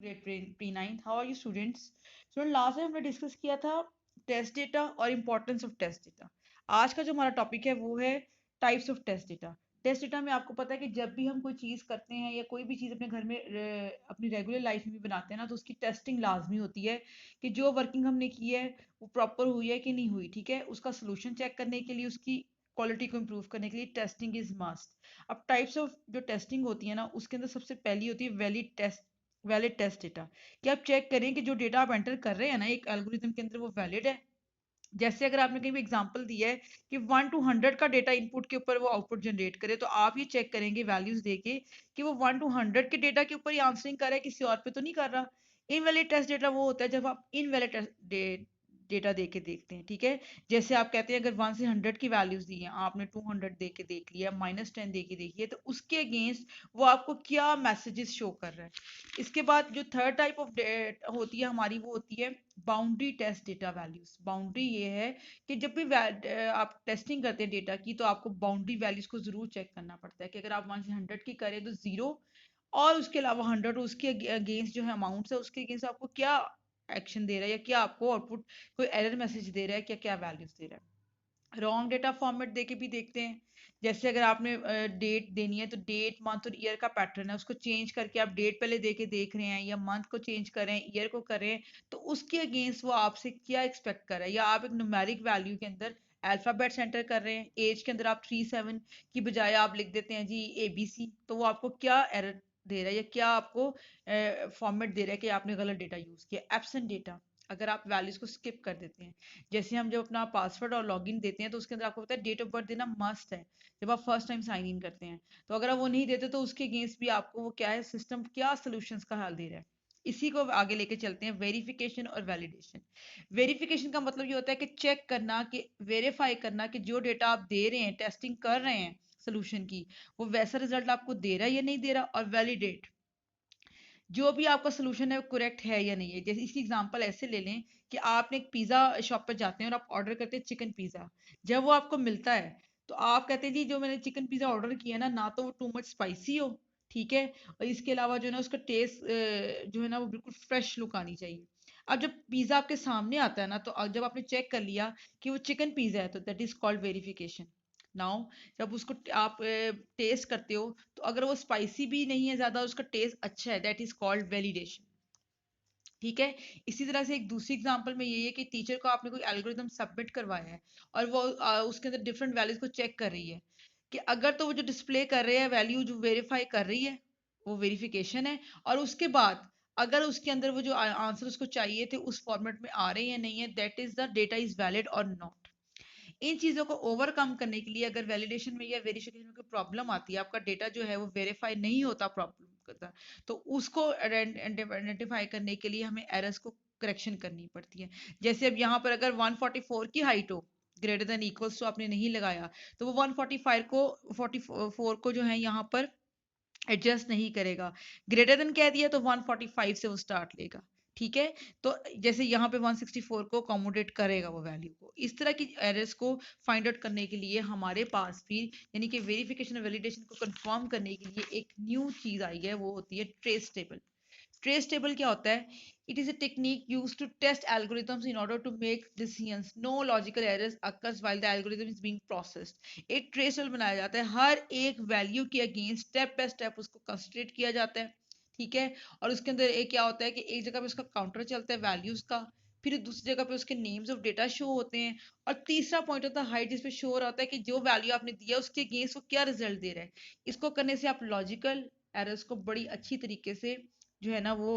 Grade pre nine, how are you students? Student, last time हमने discuss किया था test data और importance of test data. आज का जो हमारा टॉपिक है वो है types of test data. Test data में आपको पता है कि जब भी हम कोई चीज़ करते हैं या कोई भी चीज़ अपने घर में अपनी रेगुलर लाइफ में भी बनाते हैं ना, तो उसकी टेस्टिंग लाजमी होती है कि जो वर्किंग हमने की है वो प्रॉपर हुई है कि नहीं हुई। ठीक है, उसका सोल्यूशन चेक करने के लिए, उसकी क्वालिटी को इम्प्रूव करने के लिए टेस्टिंग इज मस्ट। अब टाइप्स ऑफ जो टेस्टिंग होती है ना, उसके अंदर सबसे पहली होती है वैलिड टेस्ट डेटा। कि आप चेक करें कि जो डेटा आप एंटर कर रहे हैं ना एक एल्गोरिथम के अंदर, वो वैलिड है। जैसे अगर आपने कहीं भी एग्जांपल दिया है कि 1 to 100 का डेटा इनपुट के ऊपर वो आउटपुट जनरेट करे, तो आप ये चेक करेंगे वैल्यूज देके कि वो 1 to 100 के डेटा के ऊपर ही आंसरिंग कर रहा है, किसी और पे तो नहीं कर रहा। इनवैलिड टेस्ट डेटा वो होता है जब आप इनवैलिड डेटा दे के देखते हैं। ठीक है, जैसे आप कहते हैं अगर 1 से 100 की वैल्यूज दी हैं, आपने 200 दे के देख लिया, -10 दे के देखिए, तो उसके अगेंस्ट वो आपको क्या मैसेजेस शो कर रहा है। इसके बाद जो थर्ड टाइप ऑफ होती है हमारी, वो होती है boundary test data values. Boundary ये है कि जब भी आप टेस्टिंग करते हैं डेटा की, तो आपको बाउंड्री वैल्यूज को जरूर चेक करना पड़ता है कि अगर आप 1 से 100 की करें तो 0, और उसके अलावा 100 उसके अगेंस्ट जो है अमाउंट्स है, उसके अगेंस्ट आपको क्या एक्शन दे रहा है या क्या आपको आउटपुट कोई एरर मैसेज दे रहा है, क्या क्या वैल्यूज दे रहा है। रॉन्ग डेटा फॉर्मेट देके भी देखते हैं। जैसे अगर आपने डेट देनी है, तो डेट, मंथ और ईयर का पैटर्न है, उसको चेंज करके आप डेट पहले दे के देख रहे हैं, या मंथ को चेंज कर रहे हैं, ईयर को कर रहे हैं, तो उसके अगेंस्ट वो आपसे क्या एक्सपेक्ट कर रहा है। या आप एक न्यूमेरिक वैल्यू के अंदर अल्फाबेट्स एंटर कर रहे हैं, एज के अंदर आप 37 की बजाय आप लिख देते हैं जी ABC, तो वो आपको क्या एरर दे रहा है या क्या आपको फॉर्मेट दे रहा है कि आपने गलत डेटा यूज किया। एब्सेंट डेटा, अगर आप वैल्यूज को स्किप कर देते हैं, जैसे हम जब अपना पासवर्ड और लॉगिन देते हैं, तो उसके अंदर आपको पता है डेट ऑफ बर्थ देना मस्ट है जब आप फर्स्ट टाइम साइन इन करते हैं। तो अगर आप वो नहीं देते, तो उसके अगेंस्ट भी आपको वो क्या है, सिस्टम क्या सोल्यूशंस का हल दे रहा है। इसी को आगे लेके चलते हैं, वेरिफिकेशन और वैलिडेशन। वेरिफिकेशन का मतलब ये होता है कि चेक करना, कि वेरीफाई करना कि जो डेटा आप दे रहे हैं, टेस्टिंग कर रहे हैं सोल्यूशन की, वो वैसा रिजल्ट आपको दे रहा है या नहीं दे रहा। और वैलिडेट, जो भी आपका सोल्यूशन है वो करेक्ट है या नहीं है। जैसे इसकी एग्जांपल ऐसे ले लें कि आपने एक पिज़्ज़ा शॉप पर जाते हैं और आप ऑर्डर करते हैं चिकन पिज़्ज़ा। जब वो आपको मिलता है, तो आप कहते हैं जी जो मैंने चिकन पिज़्ज़ा ऑर्डर किया ना तो वो टू मच स्पाइसी हो, ठीक है, और इसके अलावा जो है ना उसका टेस्ट जो है ना वो बिल्कुल फ्रेश लुक आनी चाहिए। अब जब पिज़्ज़ा आपके सामने आता है ना, तो जब आपने चेक कर लिया कि वो चिकन पिज़्ज़ा है, तो that is called verification. Now जब उसको आप टेस्ट करते हो, तो अगर वो स्पाइसी भी नहीं है ज्यादा, उसका टेस्ट अच्छा है, दैट इज कॉल्ड वैलिडेशन। ठीक है, इसी तरह से एक दूसरी एग्जांपल में ये है कि टीचर को आपने कोई एल्गोरिथम सबमिट करवाया है, और वो उसके अंदर डिफरेंट वैल्यूज को चेक कर रही है, कि अगर तो वो जो डिस्प्ले कर रहे हैं वैल्यू जो वेरीफाई कर रही है, वो वेरिफिकेशन है। और उसके बाद अगर उसके अंदर वो जो आंसर उसको चाहिए थे उस फॉर्मेट में आ रहे हैं या नहीं है, that is the data is valid और नॉट। इन चीज़ों को ओवरकम करने के लिए अगर वैलिडेशन में या वेरिफिकेशन में कोई प्रॉब्लम आती है, आपका डेटा जो है वो वेरीफाई नहीं होता प्रॉब्लम करता, तो उसको आइडेंटिफाई करने के लिए हमें एरर्स को करेक्शन करनी पड़ती है। जैसे अब यहाँ पर अगर 144 की हाइट हो, ग्रेटर देन इक्वल्स, तो आपने नहीं लगाया, तो वो 145 को 44 को जो है यहाँ पर एडजस्ट नहीं करेगा। ग्रेटर देन कह दिया तो 145 से वो स्टार्ट लेगा। ठीक है, तो जैसे यहाँ पे 164 को अकोमोडेट करेगा वो वैल्यू को। इस तरह की एरर्स को फाइंड आउट करने के लिए हमारे पास भी, यानी कि वेरिफिकेशन और वैलिडेशन को कंफर्म करने के लिए एक न्यू चीज आई है, वो होती है ट्रेस टेबल। ट्रेस टेबल क्या होता है? It is a technique use to test algorithms in order to make decisions no logical errors occurs while the algorithm is being processed. एक ट्रेस टेबल बनाया जाता है, हर एक वैल्यू के अगेंस्ट स्टेप बाय स्टेप उसको कंसिडरेट किया जाता है। ठीक है, और उसके अंदर एक क्या होता है कि एक जगह पे उसका काउंटर चलता है वैल्यूज का, फिर दूसरी जगह पे उसके नेम्स ऑफ डेटा शो होते हैं, और तीसरा पॉइंट होता है हाइट, जिसपे शो हो रहा होता है कि जो वैल्यू आपने दिया उसके अगेंस्ट वो क्या रिजल्ट दे रहा है। इसको करने से आप लॉजिकल एरर्स को बड़ी अच्छी तरीके से जो है ना वो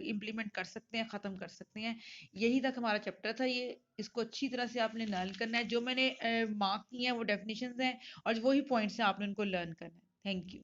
इम्प्लीमेंट कर सकते हैं, ख़त्म कर सकते हैं। यही तक हमारा चैप्टर था ये। इसको अच्छी तरह से आपने लर्न करना है, जो मैंने मार्क किए हैं वो डेफिनेशंस हैं, और वही पॉइंट्स हैं आपने उनको लर्न करना है। Thank you.